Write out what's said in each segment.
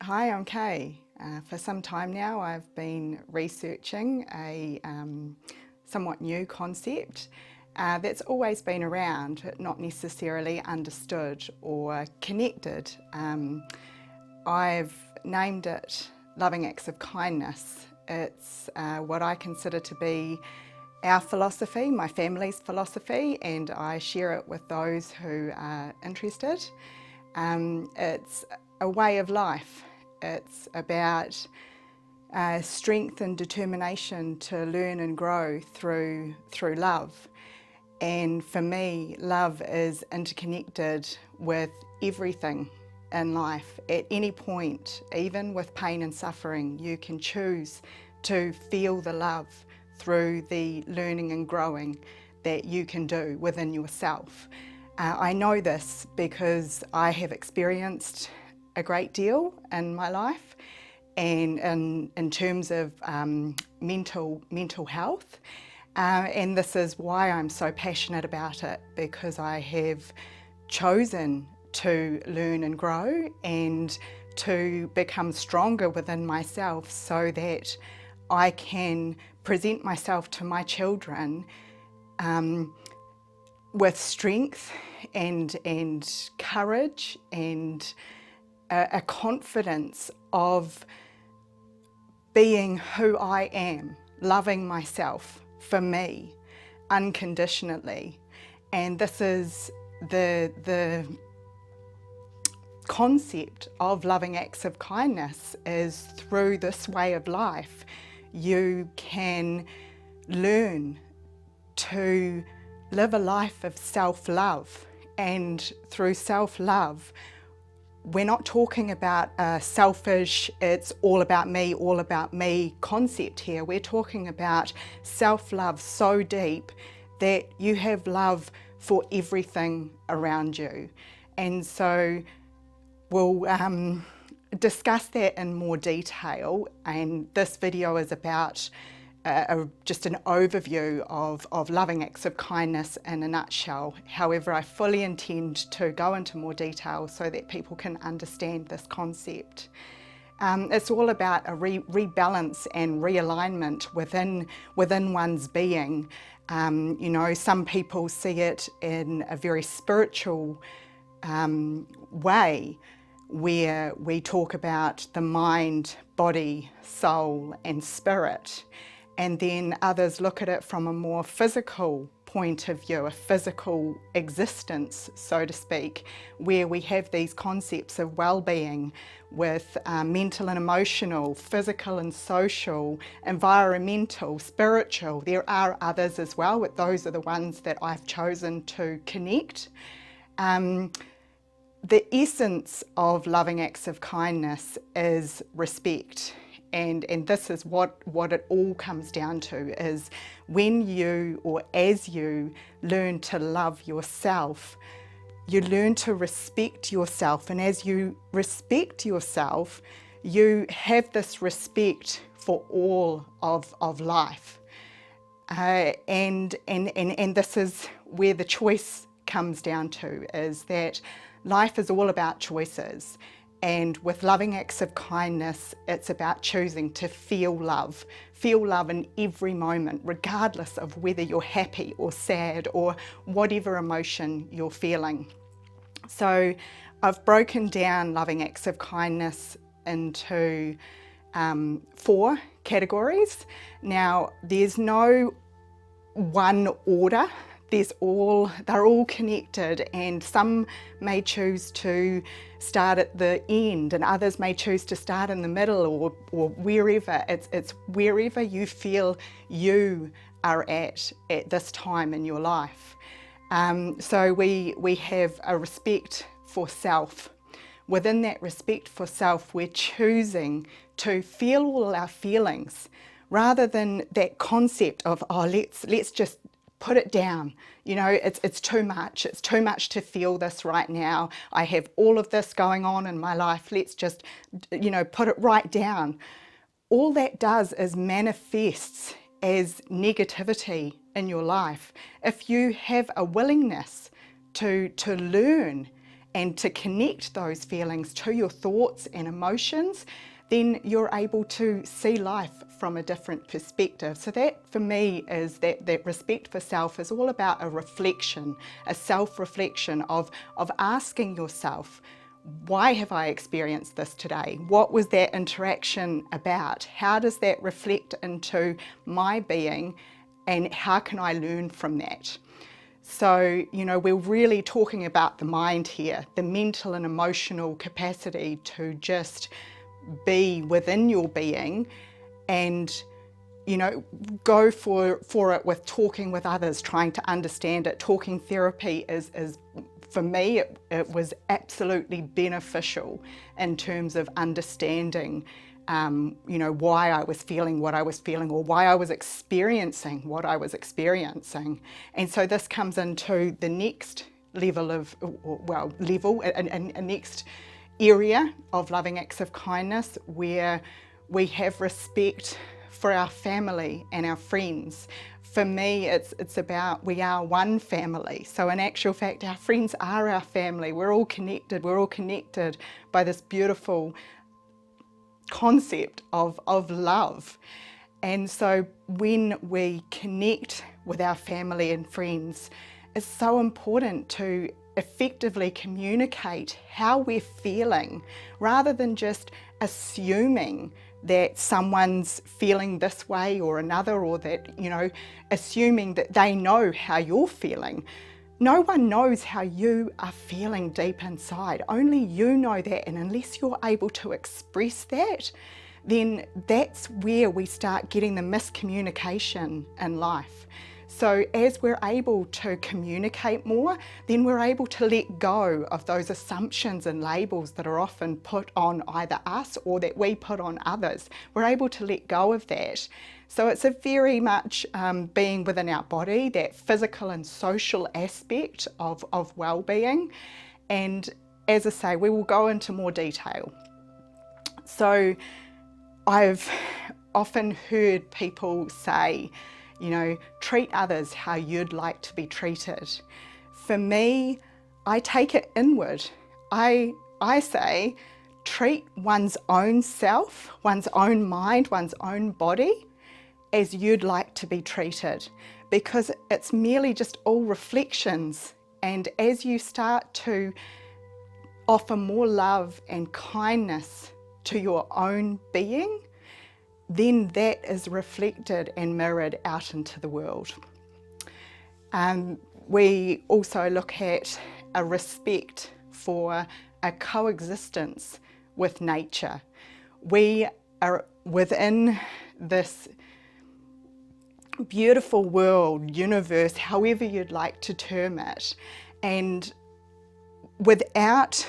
Hi, I'm Kay. For some time now I've been researching a somewhat new concept that's always been around, but not necessarily understood or connected. I've named it Loving Acts of Kindness. It's what I consider to be our philosophy, my family's philosophy, and I share it with those who are interested. It's a way of life. It's about strength and determination to learn and grow through love. And for me, love is interconnected with everything in life. At any point, even with pain and suffering, you can choose to feel the love through the learning and growing that you can do within yourself. I know this because I have experienced a great deal in my life, and in terms of mental health. And this is why I'm so passionate about it, because I have chosen to learn and grow and to become stronger within myself so that I can present myself to my children with strength and courage and a confidence of being who I am, loving myself for me unconditionally. And this is the concept of loving acts of kindness, is through this way of life you can learn to live a life of self-love. And through self-love, we're not talking about a selfish, it's all about me concept here. We're talking about self-love so deep that you have love for everything around you. And so we'll discuss that in more detail, and this video is about just an overview of loving acts of kindness in a nutshell. However, I fully intend to go into more detail so that people can understand this concept. It's all about a rebalance and realignment within one's being. You know, some people see it in a very spiritual way, where we talk about the mind, body, soul and spirit. And then others look at it from a more physical point of view, a physical existence, so to speak, where we have these concepts of well-being with mental and emotional, physical and social, environmental, spiritual. There are others as well, but those are the ones that I've chosen to connect. The essence of loving acts of kindness is respect. And this is what it all comes down to, is when you, or as you learn to love yourself, you learn to respect yourself. And as you respect yourself, you have this respect for all of life. And this is where the choice comes down to, is that life is all about choices. And with loving acts of kindness, it's about choosing to feel love in every moment, regardless of whether you're happy or sad or whatever emotion you're feeling. So I've broken down loving acts of kindness into 4 categories. Now, there's no one order. They're all connected, and some may choose to start at the end and others may choose to start in the middle, or wherever. It's wherever you feel you are at this time in your life. So we have a respect for self. Within that respect for self, we're choosing to feel all our feelings, rather than that concept of, oh, let's just put it down. You know, it's too much. It's too much to feel this right now. I have all of this going on in my life. Let's just, you know, put it right down. All that does is manifests as negativity in your life. If you have a willingness to learn and to connect those feelings to your thoughts and emotions, then you're able to see life from a different perspective. So that for me is that respect for self is all about a reflection, a self-reflection of asking yourself, why have I experienced this today? What was that interaction about? How does that reflect into my being, and how can I learn from that? So, you know, we're really talking about the mind here, the mental and emotional capacity to just be within your being and, you know, go for it with talking with others, trying to understand it. Talking therapy is for me, it was absolutely beneficial in terms of understanding, you know, why I was feeling what I was feeling, or why I was experiencing what I was experiencing. And so this comes into the next level of, a next area of loving acts of kindness, where we have respect for our family and our friends. For me, it's about we are one family. So in actual fact, our friends are our family. We're all connected. We're all connected by this beautiful concept of love. And so when we connect with our family and friends, it's so important to effectively communicate how we're feeling, rather than just assuming that someone's feeling this way or another, or that, you know, assuming that they know how you're feeling. No one knows how you are feeling deep inside. Only you know that, and unless you're able to express that, then that's where we start getting the miscommunication in life. So as we're able to communicate more, then we're able to let go of those assumptions and labels that are often put on either us or that we put on others. We're able to let go of that. So it's a very much being within our body, that physical and social aspect of well-being. And as I say, we will go into more detail. So I've often heard people say, you know, treat others how you'd like to be treated. For me, I take it inward. I say, treat one's own self, one's own mind, one's own body as you'd like to be treated, because it's merely just all reflections. And as you start to offer more love and kindness to your own being, then that is reflected and mirrored out into the world. We also look at a respect for a coexistence with nature. We are within this beautiful world, universe, however you'd like to term it, and without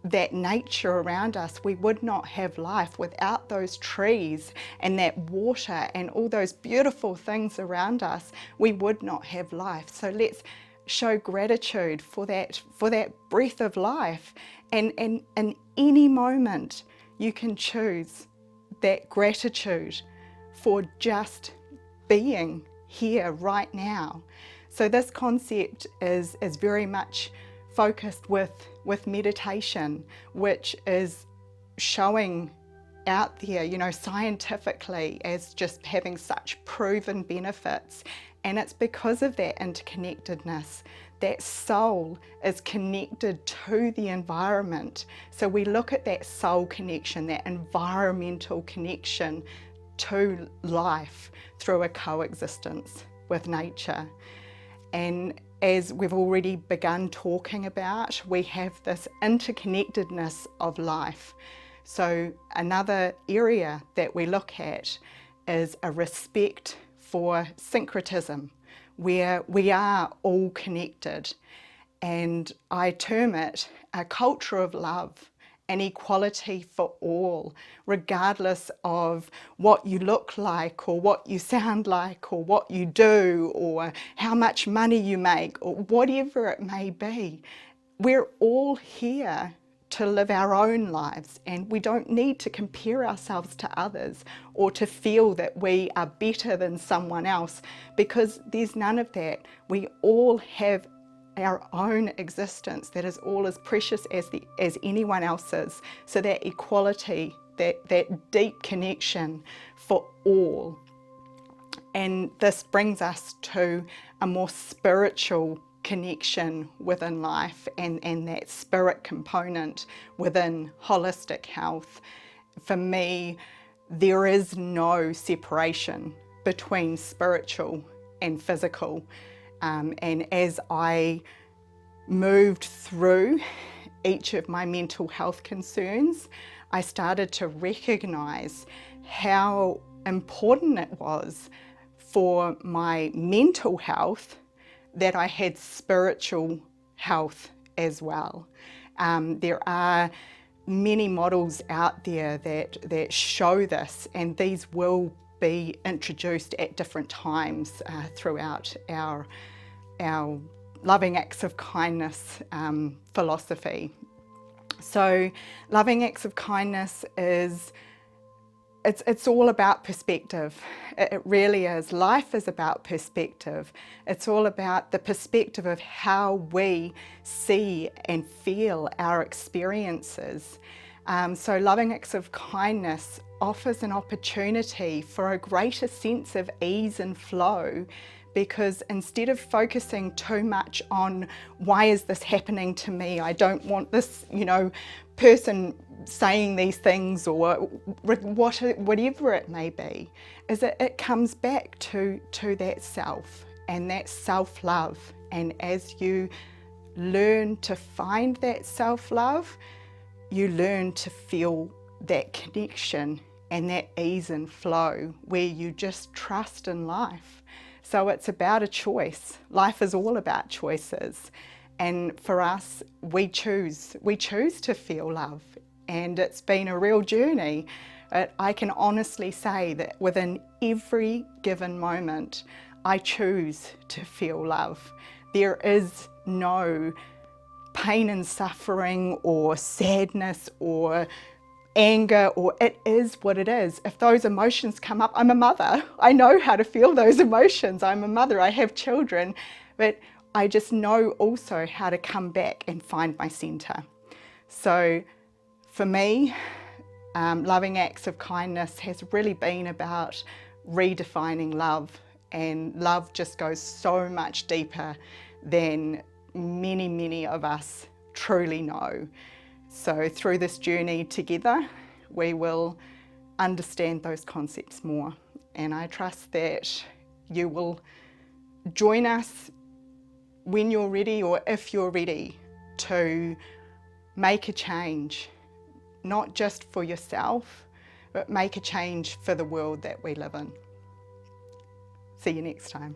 that nature around us, we would not have life. Without those trees and that water and all those beautiful things around us, we would not have life. So let's show gratitude for that breath of life. And in any moment, you can choose that gratitude for just being here right now. So this concept is very much focused with meditation, which is showing out there, you know, scientifically as just having such proven benefits. And it's because of that interconnectedness. That soul is connected to the environment. So we look at that soul connection, that environmental connection to life through a coexistence with nature. And as we've already begun talking about, we have this interconnectedness of life. So another area that we look at is a respect for syncretism, where we are all connected. And I term it a culture of love and equality for all, regardless of what you look like or what you sound like or what you do or how much money you make or whatever it may be. We're all here to live our own lives, and we don't need to compare ourselves to others or to feel that we are better than someone else, because there's none of that. We all have our own existence that is all as precious as anyone else's. So that equality, that deep connection for all. And this brings us to a more spiritual connection within life, and that spirit component within holistic health. For me, there is no separation between spiritual and physical. And as I moved through each of my mental health concerns, I started to recognise how important it was for my mental health that I had spiritual health as well. There are many models out there that show this, and these will be introduced at different times throughout our loving acts of kindness philosophy. So loving acts of kindness is it's all about perspective. It really is. Life is about perspective. It's all about the perspective of how we see and feel our experiences. So loving acts of kindness offers an opportunity for a greater sense of ease and flow, because instead of focusing too much on why is this happening to me, I don't want this, person saying these things, or whatever it may be, is that it comes back to that self and that self-love. And as you learn to find that self-love, you learn to feel that connection and that ease and flow where you just trust in life. So it's about a choice. Life is all about choices. And for us, we choose to feel love. And it's been a real journey. I can honestly say that within every given moment, I choose to feel love. There is no pain and suffering or sadness or anger, or it is what it is. If those emotions come up, I'm a mother. I know how to feel those emotions. I'm a mother, I have children, but I just know also how to come back and find my centre. So for me, loving acts of kindness has really been about redefining love, and love just goes so much deeper than many of us truly know. So through this journey together, we will understand those concepts more. And I trust that you will join us when you're ready, or if you're ready, to make a change, not just for yourself, but make a change for the world that we live in. See you next time.